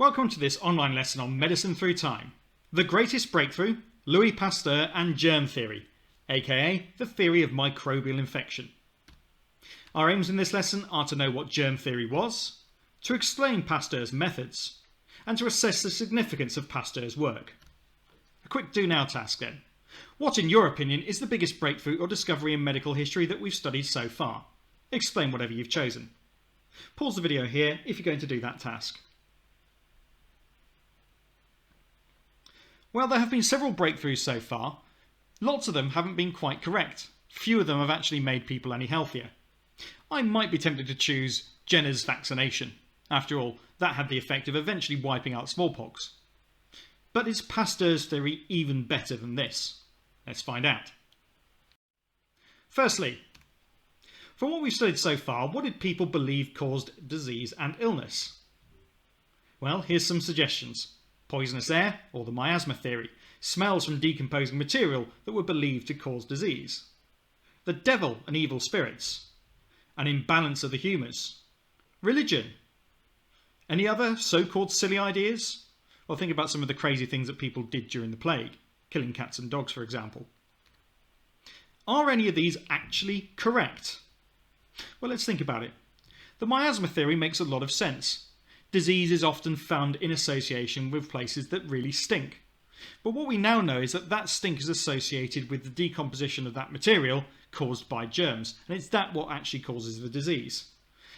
Welcome to this online lesson on medicine through time. The greatest breakthrough, Louis Pasteur and germ theory, aka the theory of microbial infection. Our aims in this lesson are to know what germ theory was, to explain Pasteur's methods, and to assess the significance of Pasteur's work. A quick do now task then. What, in your opinion, is the biggest breakthrough or discovery in medical history that we've studied so far? Explain whatever you've chosen. Pause the video here if you're going to do that task. Well, there have been several breakthroughs so far. Lots of them haven't been quite correct. Few of them have actually made people any healthier. I might be tempted to choose Jenner's vaccination. After all, that had the effect of eventually wiping out smallpox. But is Pasteur's theory even better than this? Let's find out. Firstly, from what we've studied so far, what did people believe caused disease and illness? Well, here's some suggestions. Poisonous air, or the miasma theory, smells from decomposing material that were believed to cause disease. The devil and evil spirits. An imbalance of the humours. Religion. Any other so-called silly ideas? Well, think about some of the crazy things that people did during the plague, killing cats and dogs, for example. Are any of these actually correct? Well, let's think about it. The miasma theory makes a lot of sense. Disease is often found in association with places that really stink. But what we now know is that that stink is associated with the decomposition of that material caused by germs, and it's that what actually causes the disease.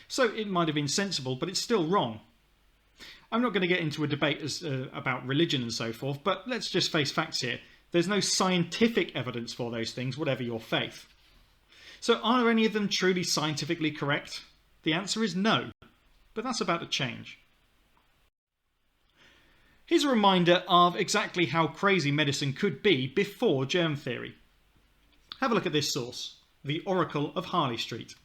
So it might have been sensible, but it's still wrong. I'm not going to get into a debate about religion and so forth, but let's just face facts here. There's no scientific evidence for those things, whatever your faith. So are any of them truly scientifically correct? The answer is no, but that's about to change. Here's a reminder of exactly how crazy medicine could be before germ theory. Have a look at this source, the Oracle of Harley Street.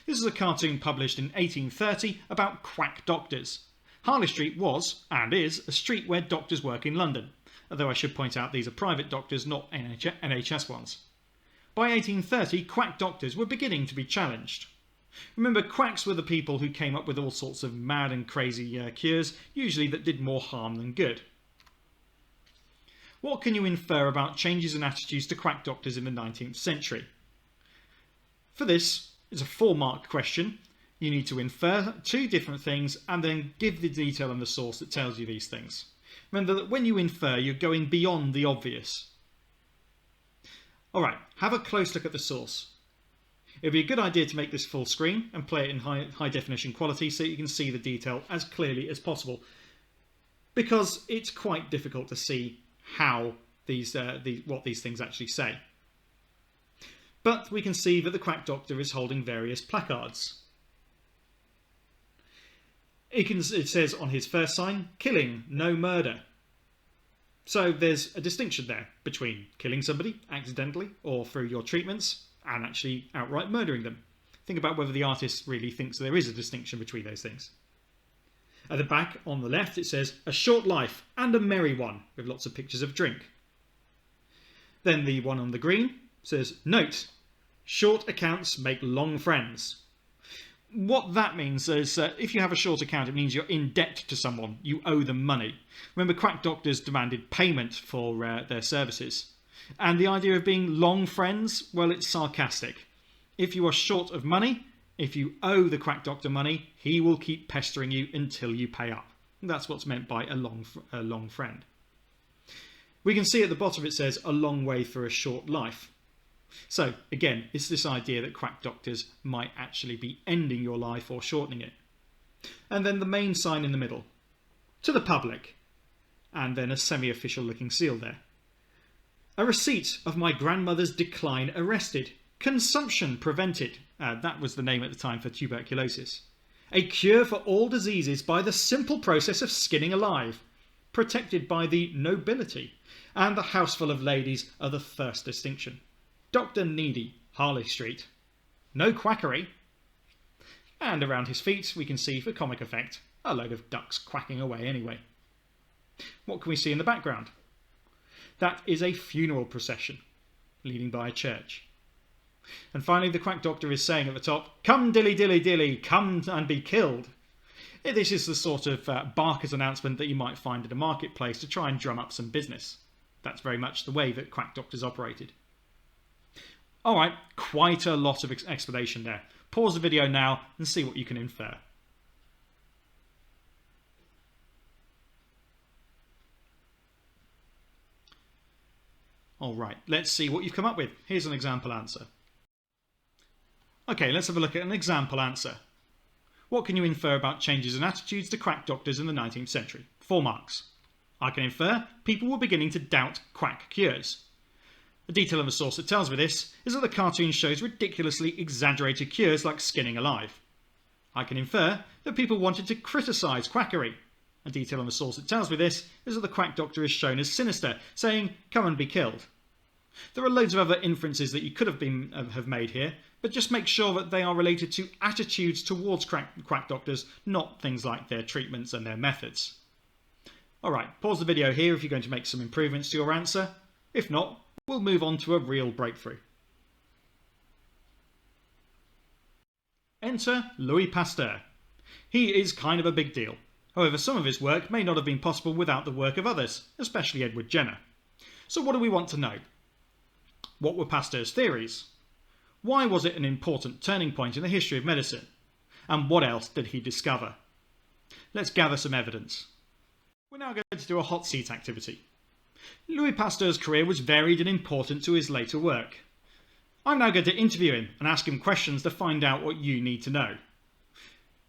This is a cartoon published in 1830 about quack doctors. Harley Street was, and is, a street where doctors work in London, although I should point out these are private doctors, not NHS ones. By 1830, quack doctors were beginning to be challenged. Remember, quacks were the people who came up with all sorts of mad and crazy cures, usually that did more harm than good. What can you infer about changes in attitudes to quack doctors in the 19th century? For this, it's a 4-mark question. You need to infer 2 different things and then give the detail and the source that tells you these things. Remember that when you infer, you're going beyond the obvious. Alright, have a close look at the source. It would be a good idea to make this full screen and play it in high definition quality so you can see the detail as clearly as possible, because it's quite difficult to see how what these things actually say. But we can see that the quack doctor is holding various placards. It says on his first sign, killing, no murder. So there's a distinction there between killing somebody accidentally or through your treatments and actually outright murdering them. Think about whether the artist really thinks there is a distinction between those things. At the back on the left it says, a short life and a merry one, with lots of pictures of drink. Then the one on the green says, note, short accounts make long friends. What that means is if you have a short account, it means you're in debt to someone, you owe them money. Remember, quack doctors demanded payment for their services. And the idea of being long friends, well, it's sarcastic. If you are short of money, if you owe the quack doctor money, he will keep pestering you until you pay up. That's what's meant by a long friend. We can see at the bottom it says, a long way for a short life. So, again, it's this idea that quack doctors might actually be ending your life or shortening it. And then the main sign in the middle, to the public, and then a semi-official looking seal there. A receipt of my grandmother's decline arrested. Consumption prevented. That was the name at the time for tuberculosis. A cure for all diseases by the simple process of skinning alive. Protected by the nobility. And the houseful of ladies of the first distinction. Dr. Needy, Harley Street. No quackery. And around his feet we can see, for comic effect, a load of ducks quacking away anyway. What can we see in the background? That is a funeral procession leading by a church. And finally the quack doctor is saying at the top, come dilly dilly dilly, come and be killed. This is the sort of barker's announcement that you might find in a marketplace to try and drum up some business. That's very much the way that quack doctors operated. Alright, quite a lot of explanation there. Pause the video now and see what you can infer. Alright, let's see what you've come up with. Here's an example answer. Okay, let's have a look at an example answer. What can you infer about changes in attitudes to quack doctors in the 19th century? 4 marks. I can infer people were beginning to doubt quack cures. The detail of the source that tells me this is that the cartoon shows ridiculously exaggerated cures like skinning alive. I can infer that people wanted to criticise quackery. A detail on the source that tells me this is that the quack doctor is shown as sinister, saying, "Come and be killed." There are loads of other inferences that you could have made here, but just make sure that they are related to attitudes towards quack doctors, not things like their treatments and their methods. Alright, pause the video here if you're going to make some improvements to your answer. If not, we'll move on to a real breakthrough. Enter Louis Pasteur. He is kind of a big deal. However, some of his work may not have been possible without the work of others, especially Edward Jenner. So what do we want to know? What were Pasteur's theories? Why was it an important turning point in the history of medicine? And what else did he discover? Let's gather some evidence. We're now going to do a hot seat activity. Louis Pasteur's career was varied and important to his later work. I'm now going to interview him and ask him questions to find out what you need to know.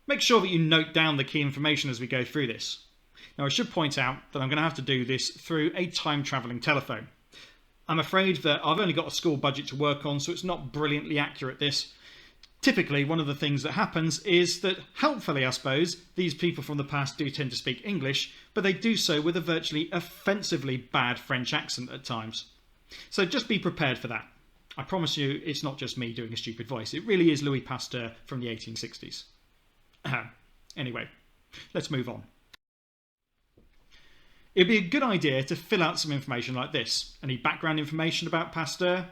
Make sure that you note down the key information as we go through this. Now I should point out that I'm going to have to do this through a time-travelling telephone. I'm afraid that I've only got a school budget to work on, so it's not brilliantly accurate this. Typically, one of the things that happens is that, helpfully I suppose, these people from the past do tend to speak English, but they do so with a virtually offensively bad French accent at times. So just be prepared for that. I promise you it's not just me doing a stupid voice, it really is Louis Pasteur from the 1860s. Anyway, let's move on. It'd be a good idea to fill out some information like this. Any background information about Pasteur?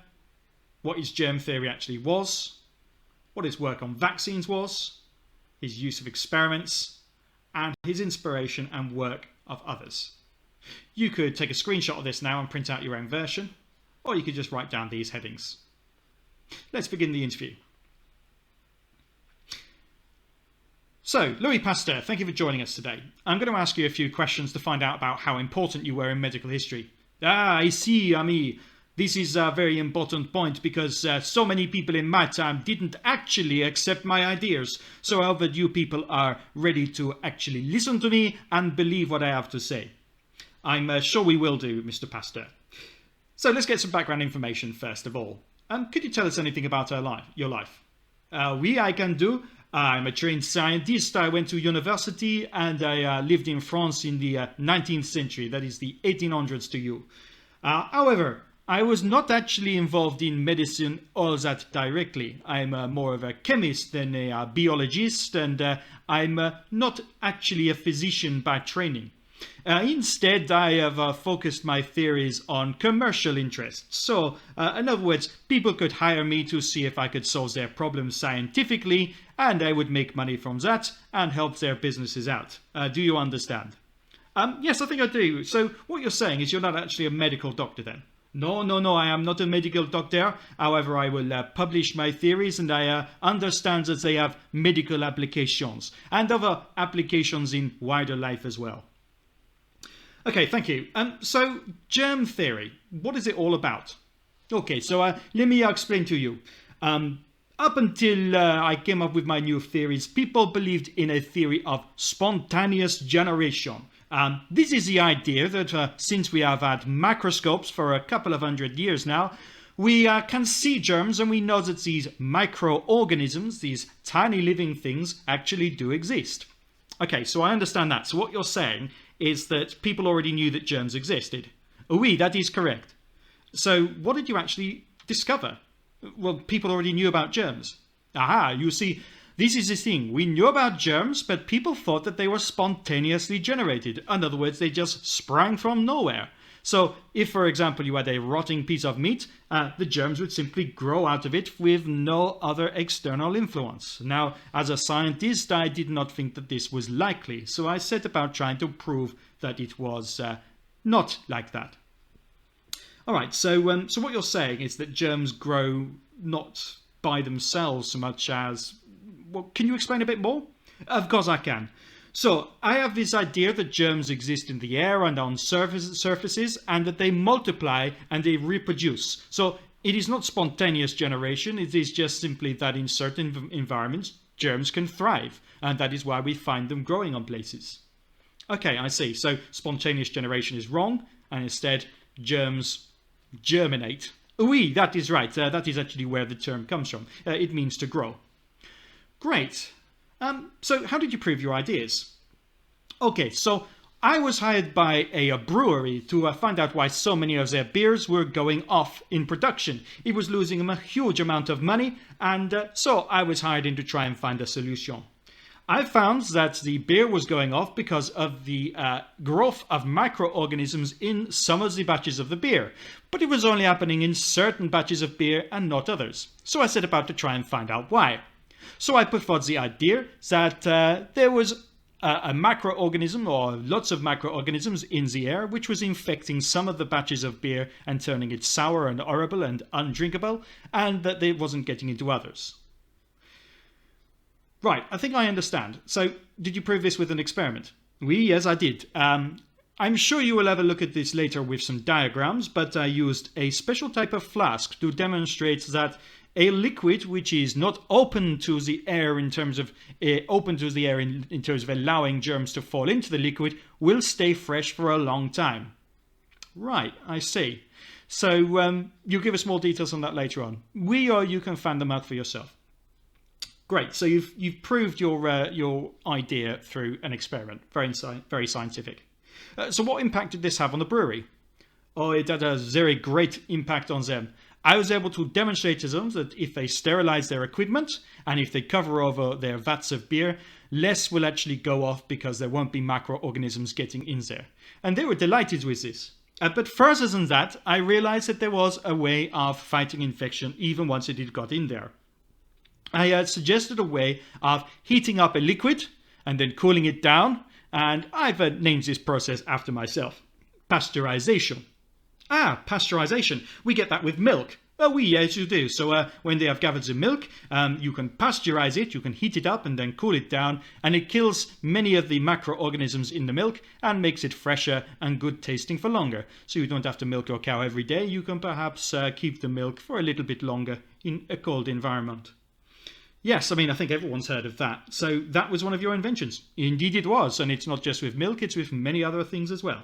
What his germ theory actually was? What his work on vaccines was? His use of experiments? And his inspiration and work of others. You could take a screenshot of this now and print out your own version, or you could just write down these headings. Let's begin the interview. So, Louis Pasteur, thank you for joining us today. I'm going to ask you a few questions to find out about how important you were in medical history. I see, Ami. This is a very important point because so many people in my time didn't actually accept my ideas. So I hope that you people are ready to actually listen to me and believe what I have to say. I'm sure we will do, Mr. Pasteur. So let's get some background information first of all. Could you tell us anything about your life? Oui, I can do. I'm a trained scientist. I went to university and I lived in France in the 19th century. That is the 1800s to you. However, I was not actually involved in medicine all that directly. I'm more of a chemist than a biologist, and I'm not actually a physician by training. Instead, I have focused my theories on commercial interests. So, in other words, people could hire me to see if I could solve their problems scientifically, and I would make money from that and help their businesses out. Do you understand? Yes, I think I do. So, what you're saying is you're not actually a medical doctor then? No, I am not a medical doctor. However, I will publish my theories, and I understand that they have medical applications and other applications in wider life as well. Okay, thank you. So, germ theory, what is it all about? Okay, so let me explain to you. Up until I came up with my new theories, people believed in a theory of spontaneous generation. This is the idea that since we have had microscopes for a couple of 100 years now, we can see germs, and we know that these microorganisms, these tiny living things, actually do exist. Okay, so I understand that. So what you're saying is that people already knew that germs existed. Oui, that is correct. So what did you actually discover? Well, people already knew about germs. Aha, you see, this is the thing. We knew about germs, but people thought that they were spontaneously generated. In other words, they just sprang from nowhere. So if, for example, you had a rotting piece of meat, the germs would simply grow out of it with no other external influence. Now, as a scientist, I did not think that this was likely, so I set about trying to prove that it was not like that. All right, so what you're saying is that germs grow not by themselves so much as... Well, can you explain a bit more? Of course I can. So I have this idea that germs exist in the air and on surfaces, and that they multiply and they reproduce. So it is not spontaneous generation, it is just simply that in certain environments germs can thrive, and that is why we find them growing on places. Okay, I see. So spontaneous generation is wrong, and instead germs germinate. Oui, that is right. That is actually where the term comes from. It means to grow. Great. So how did you prove your ideas? Okay, so I was hired by a brewery to find out why so many of their beers were going off in production. It was losing them a huge amount of money, and so I was hired in to try and find a solution. I found that the beer was going off because of the growth of microorganisms in some of the batches of the beer, but it was only happening in certain batches of beer and not others. So I set about to try and find out why. So I put forward the idea that there was a microorganism or lots of microorganisms in the air which was infecting some of the batches of beer and turning it sour and horrible and undrinkable, and that it wasn't getting into others. Right, I think I understand. So, did you prove this with an experiment? Oui, yes, I did. I'm sure you will have a look at this later with some diagrams, but I used a special type of flask to demonstrate that a liquid which is not open to the air in terms of in terms of allowing germs to fall into the liquid will stay fresh for a long time. Right, I see. So you'll give us more details on that later on. Or you can find them out for yourself. Great. So you've proved your idea through an experiment. Very scientific. So what impact did this have on the brewery? Oh, it had a very great impact on them. I was able to demonstrate to them that if they sterilize their equipment and if they cover over their vats of beer, less will actually go off because there won't be microorganisms getting in there. And they were delighted with this. But further than that, I realized that there was a way of fighting infection even once it had got in there. I had suggested a way of heating up a liquid and then cooling it down, and I've named this process after myself. Pasteurization. Ah, pasteurization. We get that with milk. Oh, oui, yes, you do. So when they have gathered the milk, you can pasteurize it, you can heat it up and then cool it down, and it kills many of the microorganisms in the milk and makes it fresher and good tasting for longer. So you don't have to milk your cow every day. You can perhaps keep the milk for a little bit longer in a cold environment. Yes, I mean, I think everyone's heard of that. So that was one of your inventions. Indeed it was, and it's not just with milk, it's with many other things as well.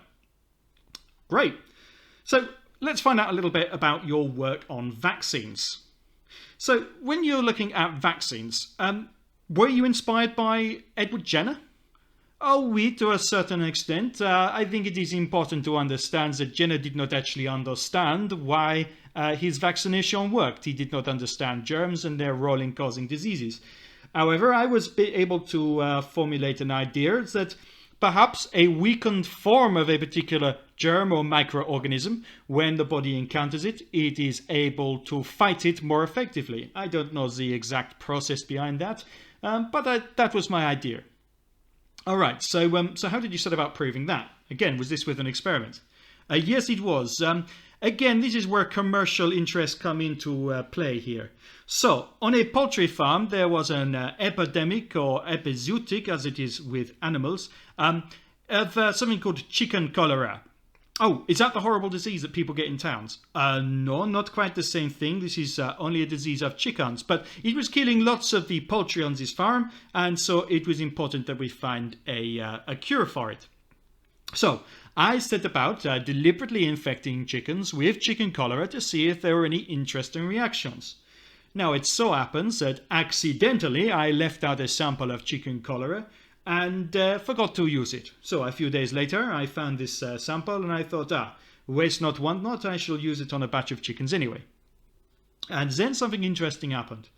Great. So let's find out a little bit about your work on vaccines. So when you're looking at vaccines, were you inspired by Edward Jenner? Oh, oui, to a certain extent. I think it is important to understand that Jenner did not actually understand why his vaccination worked. He did not understand germs and their role in causing diseases. However, I was able to formulate an idea that perhaps a weakened form of a particular germ or microorganism, when the body encounters it, it is able to fight it more effectively. I don't know the exact process behind that, but that was my idea. All right, so how did you set about proving that? Again, was this with an experiment? Yes, it was. Again, this is where commercial interests come into play here. So, on a poultry farm, there was an epidemic, or epizootic, as it is with animals, of something called chicken cholera. Oh, is that the horrible disease that people get in towns? No, not quite the same thing. This is only a disease of chickens, but it was killing lots of the poultry on this farm, and so it was important that we find a cure for it. So, I set about deliberately infecting chickens with chicken cholera to see if there were any interesting reactions. Now, it so happens that accidentally I left out a sample of chicken cholera and forgot to use it. So a few days later I found this sample and I thought, waste not, want not, I shall use it on a batch of chickens anyway. And then something interesting happened.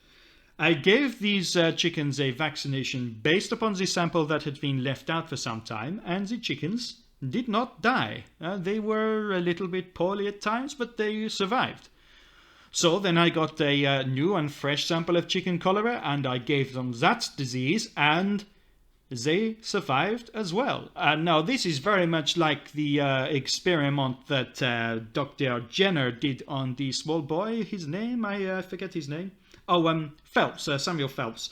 I gave these chickens a vaccination based upon the sample that had been left out for some time, and the chickens did not die. They were a little bit poorly at times, but they survived. So then I got a new and fresh sample of chicken cholera and I gave them that disease and they survived as well. Now this is very much like the experiment that Dr. Jenner did on the small boy. His name? I forget his name. Oh, Phelps, Samuel Phelps.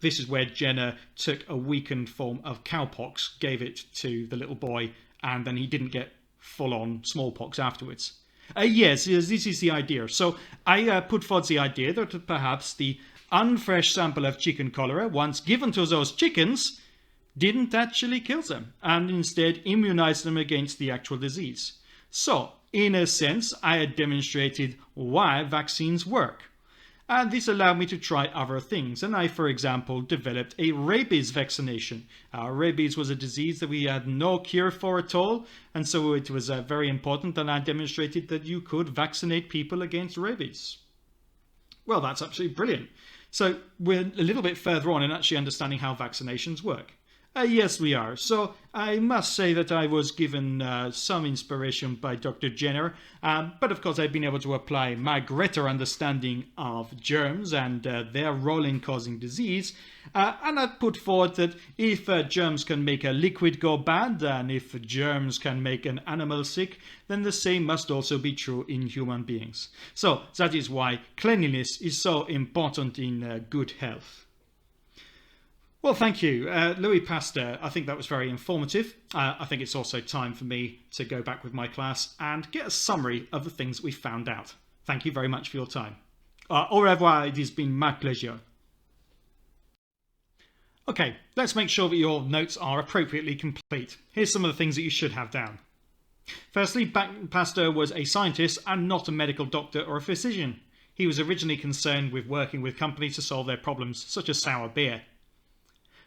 This is where Jenner took a weakened form of cowpox, gave it to the little boy, and then he didn't get full-on smallpox afterwards. Yes, this is the idea. So I put forward the idea that perhaps the unfresh sample of chicken cholera, once given to those chickens, didn't actually kill them, and instead immunized them against the actual disease. So, in a sense, I had demonstrated why vaccines work. And this allowed me to try other things. And I, for example, developed a rabies vaccination. Rabies was a disease that we had no cure for at all. And so it was very important that I demonstrated that you could vaccinate people against rabies. Well, that's absolutely brilliant. So we're a little bit further on in actually understanding how vaccinations work. Yes, we are. So I must say that I was given some inspiration by Dr. Jenner, but of course I've been able to apply my greater understanding of germs and their role in causing disease, and I've put forward that if germs can make a liquid go bad, and if germs can make an animal sick, then the same must also be true in human beings. So that is why cleanliness is so important in good health. Well, thank you, Louis Pasteur. I think that was very informative. I think it's also time for me to go back with my class and get a summary of the things that we found out. Thank you very much for your time. Au revoir, it has been my pleasure. Okay, let's make sure that your notes are appropriately complete. Here's some of the things that you should have down. Firstly, Pasteur was a scientist and not a medical doctor or a physician. He was originally concerned with working with companies to solve their problems, such as sour beer.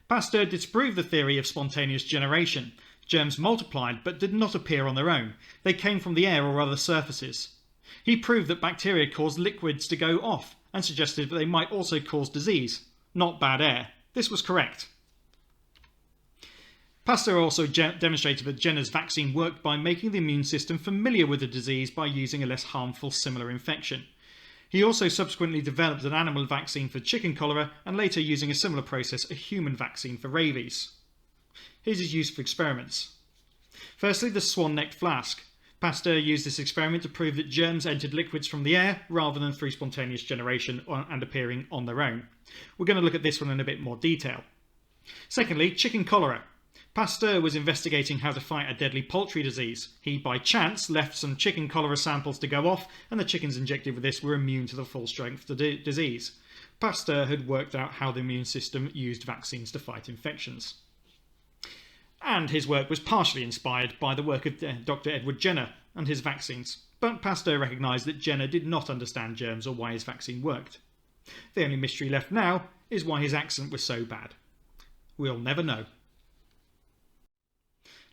Pasteur disproved the theory of spontaneous generation. Germs multiplied but did not appear on their own. They came from the air or other surfaces. He proved that bacteria caused liquids to go off and suggested that they might also cause disease, not bad air. This was correct. Pasteur also demonstrated that Jenner's vaccine worked by making the immune system familiar with the disease by using a less harmful similar infection. He also subsequently developed an animal vaccine for chicken cholera and later, using a similar process, a human vaccine for rabies. Here's his use for experiments. Firstly, the Swan-necked flask. Pasteur used this experiment to prove that germs entered liquids from the air rather than through spontaneous generation and appearing on their own. We're going to look at this one in a bit more detail. Secondly, chicken cholera. Pasteur was investigating how to fight a deadly poultry disease. He, by chance, left some chicken cholera samples to go off, and the chickens injected with this were immune to the full strength of the disease. Pasteur had worked out how the immune system used vaccines to fight infections. And his work was partially inspired by the work of Dr. Edward Jenner and his vaccines, but Pasteur recognised that Jenner did not understand germs or why his vaccine worked. The only mystery left now is why his accent was so bad. We'll never know.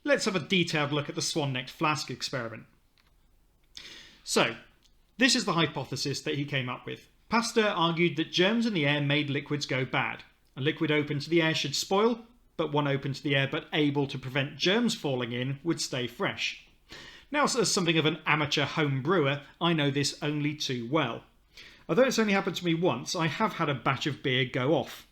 Let's have a detailed look at the Swan-necked flask experiment. So, this is the hypothesis that he came up with. Pasteur argued that germs in the air made liquids go bad. A liquid open to the air should spoil, but one open to the air but able to prevent germs falling in would stay fresh. Now, as something of an amateur home brewer, I know this only too well. Although it's only happened to me once, I have had a batch of beer go off.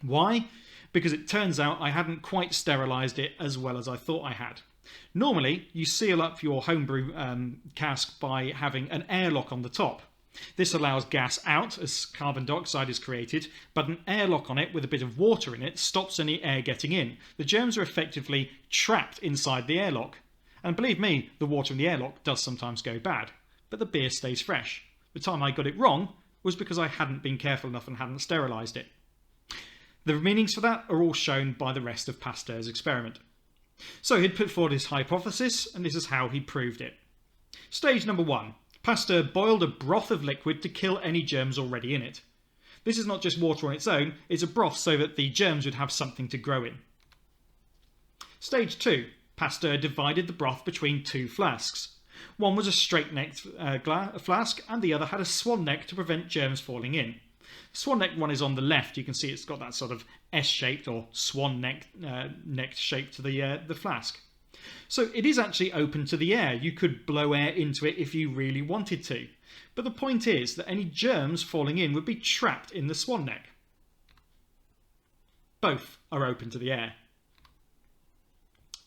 Why? Because it turns out I hadn't quite sterilised it as well as I thought I had. Normally, you seal up your homebrew cask by having an airlock on the top. This allows gas out as carbon dioxide is created, but an airlock on it with a bit of water in it stops any air getting in. The germs are effectively trapped inside the airlock. And believe me, the water in the airlock does sometimes go bad, but the beer stays fresh. The time I got it wrong was because I hadn't been careful enough and hadn't sterilised it. The meanings for that are all shown by the rest of Pasteur's experiment. So he'd put forward his hypothesis, and this is how he proved it. Stage number 1. Pasteur boiled a broth of liquid to kill any germs already in it. This is not just water on its own, it's a broth so that the germs would have something to grow in. Stage 2. Pasteur divided the broth between two flasks. One was a straight-necked flask, and the other had a swan neck to prevent germs falling in. The swan-necked one is on the left. You can see it's got that sort of S-shaped or swan-necked shape to the flask. So it is actually open to the air. You could blow air into it if you really wanted to. But the point is that any germs falling in would be trapped in the swan neck. Both are open to the air.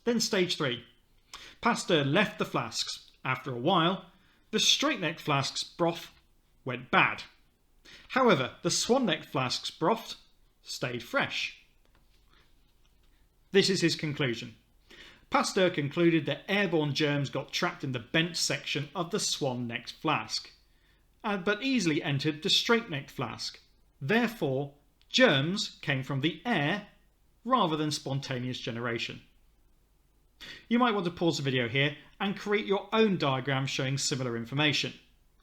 Then stage 3. Pasteur left the flasks. After a while, the straight-necked flask's broth went bad. However, the swan-necked flask's broth stayed fresh. This is his conclusion. Pasteur concluded that airborne germs got trapped in the bent section of the swan-necked flask, but easily entered the straight-necked flask. Therefore, germs came from the air rather than spontaneous generation. You might want to pause the video here and create your own diagram showing similar information.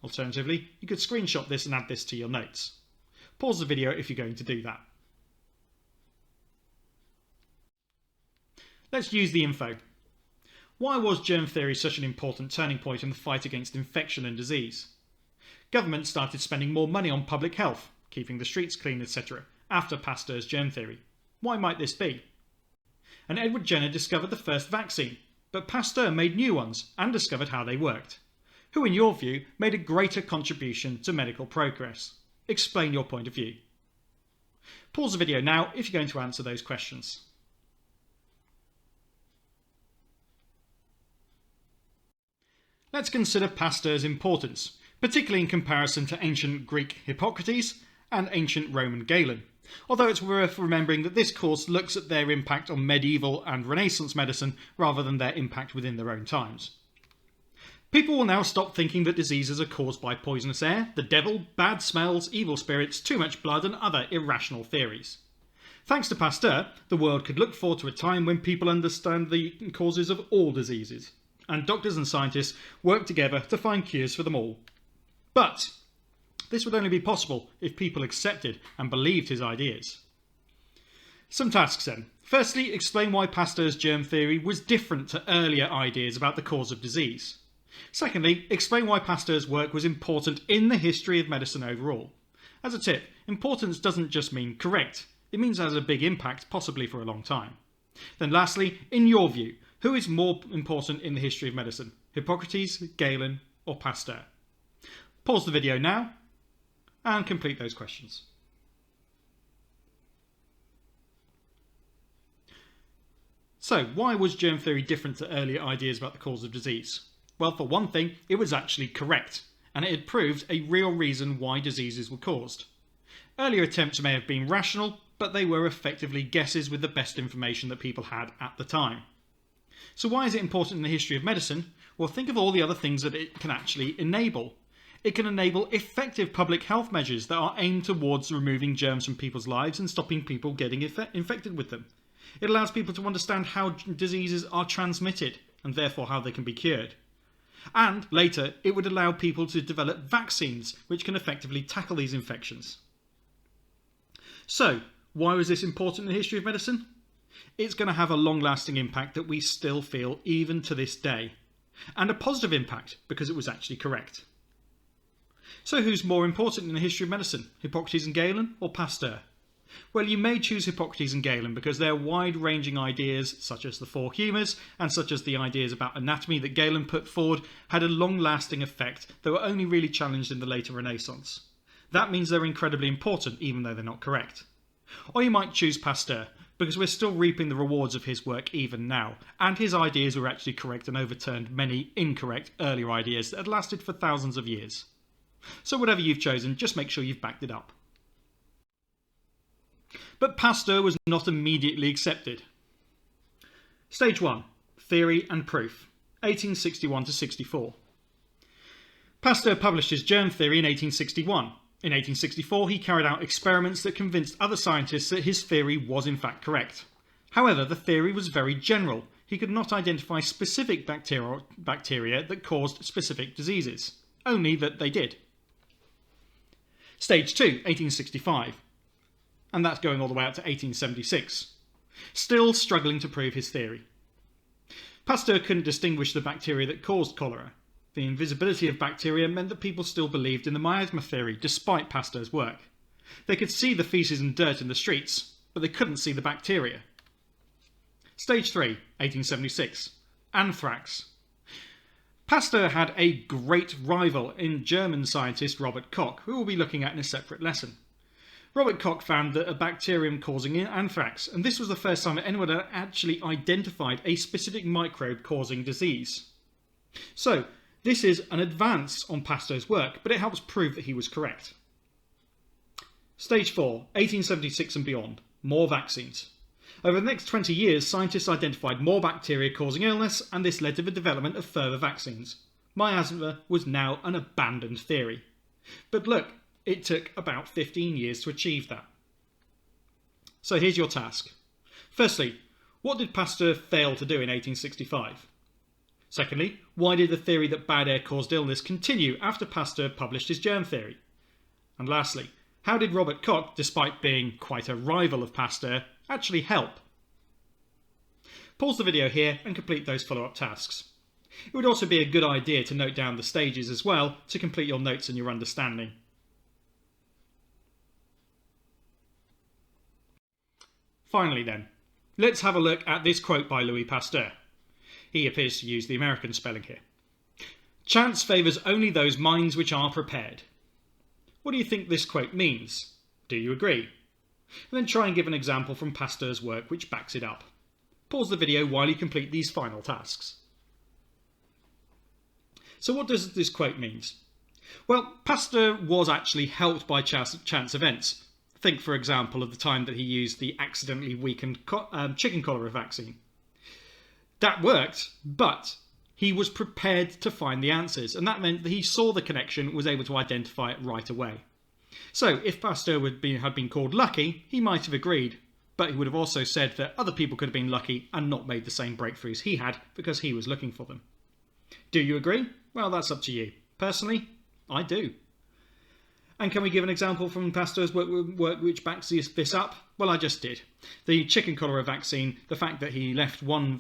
Alternatively, you could screenshot this and add this to your notes. Pause the video if you're going to do that. Let's use the info. Why was germ theory such an important turning point in the fight against infection and disease? Government started spending more money on public health, keeping the streets clean, etc., after Pasteur's germ theory. Why might this be? And Edward Jenner discovered the first vaccine, but Pasteur made new ones and discovered how they worked. Who, in your view, made a greater contribution to medical progress? Explain your point of view. Pause the video now if you're going to answer those questions. Let's consider Pasteur's importance, particularly in comparison to ancient Greek Hippocrates and ancient Roman Galen. Although it's worth remembering that this course looks at their impact on medieval and Renaissance medicine rather than their impact within their own times. People will now stop thinking that diseases are caused by poisonous air, the devil, bad smells, evil spirits, too much blood and other irrational theories. Thanks to Pasteur, the world could look forward to a time when people understand the causes of all diseases, and doctors and scientists work together to find cures for them all. But this would only be possible if people accepted and believed his ideas. Some tasks then. Firstly, explain why Pasteur's germ theory was different to earlier ideas about the cause of disease. Secondly, explain why Pasteur's work was important in the history of medicine overall. As a tip, importance doesn't just mean correct, it means it has a big impact, possibly for a long time. Then lastly, in your view, who is more important in the history of medicine? Hippocrates, Galen, or Pasteur? Pause the video now and complete those questions. So, why was germ theory different to earlier ideas about the cause of disease? Well, for one thing, it was actually correct, and it had proved a real reason why diseases were caused. Earlier attempts may have been rational, but they were effectively guesses with the best information that people had at the time. So why is it important in the history of medicine? Well, think of all the other things that it can actually enable. It can enable effective public health measures that are aimed towards removing germs from people's lives and stopping people getting infected with them. It allows people to understand how diseases are transmitted and therefore how they can be cured. And later, it would allow people to develop vaccines which can effectively tackle these infections. So, why was this important in the history of medicine? It's going to have a long-lasting impact that we still feel even to this day. And a positive impact because it was actually correct. So who's more important in the history of medicine, Hippocrates and Galen or Pasteur? Well, you may choose Hippocrates and Galen because their wide-ranging ideas, such as the four humours and such as the ideas about anatomy that Galen put forward, had a long-lasting effect that were only really challenged in the later Renaissance. That means they're incredibly important even though they're not correct. Or you might choose Pasteur because we're still reaping the rewards of his work even now, and his ideas were actually correct and overturned many incorrect earlier ideas that had lasted for thousands of years. So whatever you've chosen, just make sure you've backed it up. But Pasteur was not immediately accepted. Stage 1. Theory and Proof, 1861 to 64. Pasteur published his germ theory in 1861. In 1864, he carried out experiments that convinced other scientists that his theory was in fact correct. However, the theory was very general. He could not identify specific bacteria that caused specific diseases, only that they did. Stage 2, 1865. And that's going all the way up to 1876. Still struggling to prove his theory. Pasteur couldn't distinguish the bacteria that caused cholera. The invisibility of bacteria meant that people still believed in the miasma theory despite Pasteur's work. They could see the feces and dirt in the streets, but they couldn't see the bacteria. Stage 3, 1876. Anthrax. Pasteur had a great rival in German scientist Robert Koch, who we'll be looking at in a separate lesson. Robert Koch found that a bacterium causing anthrax, and this was the first time that anyone had actually identified a specific microbe causing disease. So, this is an advance on Pasteur's work, but it helps prove that he was correct. Stage 4, 1876 and beyond, more vaccines. Over the next 20 years, scientists identified more bacteria causing illness, and this led to the development of further vaccines. Miasma was now an abandoned theory. But look, it took about 15 years to achieve that. So here's your task. Firstly, what did Pasteur fail to do in 1865? Secondly, why did the theory that bad air caused illness continue after Pasteur published his germ theory? And lastly, how did Robert Koch, despite being quite a rival of Pasteur, actually help? Pause the video here and complete those follow-up tasks. It would also be a good idea to note down the stages as well to complete your notes and your understanding. Finally then, let's have a look at this quote by Louis Pasteur. He appears to use the American spelling here. Chance favours only those minds which are prepared. What do you think this quote means? Do you agree? And then try and give an example from Pasteur's work which backs it up. Pause the video while you complete these final tasks. So what does this quote mean? Well, Pasteur was actually helped by chance events. Think, for example, of the time that he used the accidentally weakened chicken cholera vaccine. That worked, but he was prepared to find the answers, and that meant that he saw the connection and was able to identify it right away. So, if Pasteur had been called lucky, he might have agreed, but he would have also said that other people could have been lucky and not made the same breakthroughs he had because he was looking for them. Do you agree? Well, that's up to you. Personally, I do. And can we give an example from Pasteur's work which backs this up? Well, I just did. The chicken cholera vaccine, the fact that he left one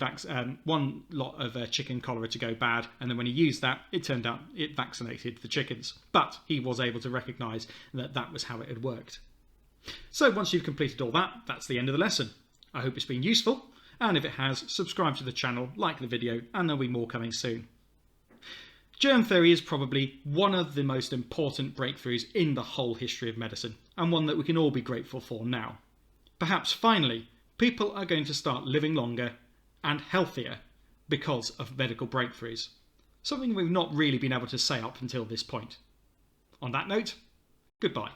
lot of chicken cholera to go bad, and then when he used that, it turned out it vaccinated the chickens. But he was able to recognise that that was how it had worked. So once you've completed all that, that's the end of the lesson. I hope it's been useful, and if it has, subscribe to the channel, like the video, and there'll be more coming soon. Germ theory is probably one of the most important breakthroughs in the whole history of medicine, and one that we can all be grateful for now. Perhaps finally, people are going to start living longer and healthier because of medical breakthroughs, something we've not really been able to say up until this point. On that note, goodbye.